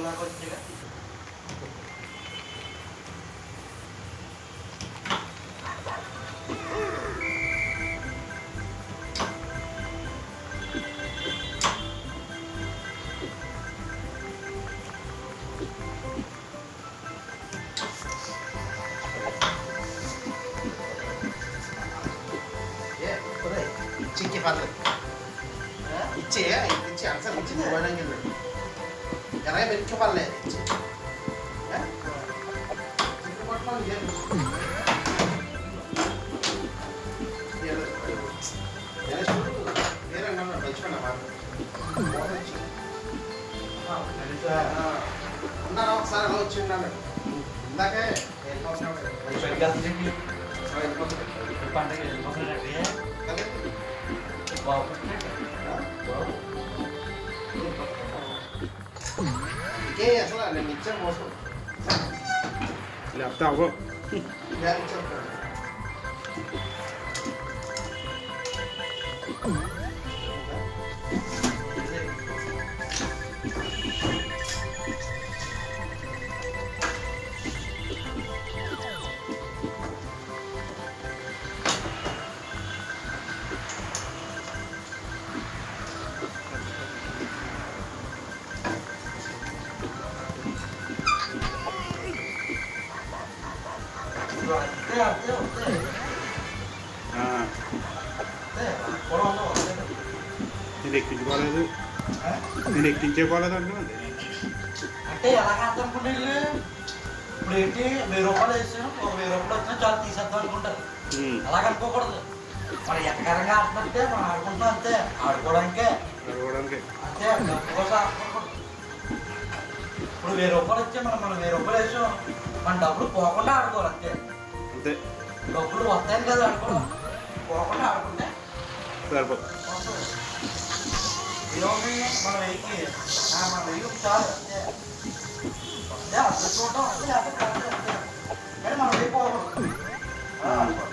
దాకా వచ్చాక ఇచ్చి పర్లేదు ఇచ్చి ఆన్సర్ ఇచ్చి పోవడానికి ఎలాగ పెట్టుకు పర్లేదు ఉన్నాను ఒకసారి అలా వచ్చి ఉన్నాను ఇందాకే పండగ ఇంకే అసలు నేను ఇచ్చాను మోసం లేకపోతే అవ్వ నేను ఎక్కించుకోలేదు నేను ఎక్కించేకోలేదు అంటున్నాను అంటే ఎలా కాదనుకుంటే ఇప్పుడు ఏంటి 1000 రూపాయలు వేసాను ఒక 1000 రూపాయలు వచ్చినా చాలా తీసేద్దాం అనుకుంటారు అలాగ అనుకోకూడదు మరి ఎక్కడంగా ఆడుతుంటే మనం ఆడుకుంటాం అంతే ఆడుకోవడానికే అంతే డబ్బు కోసం ఆడుకోకూడదు ఇప్పుడు 1000 రూపాయలు వచ్చే మనం 1000 రూపాయలు వేసాం మన డబ్బులు పోకుండా ఆడుకోవాలి అంతే అంతే డబ్బులు వస్తాయని కదా ఆడుకోవడం పోకుండా ఆడుకుంటే సరిపోతుంది ఏమి మనం వెయ్యి మన వెయ్యి చాలు అంతే వస్తే అర్థం చూడటం వస్తే లేకపోతే అంతే కానీ మనం వెళ్ళిపోకూడదు అనుకోండి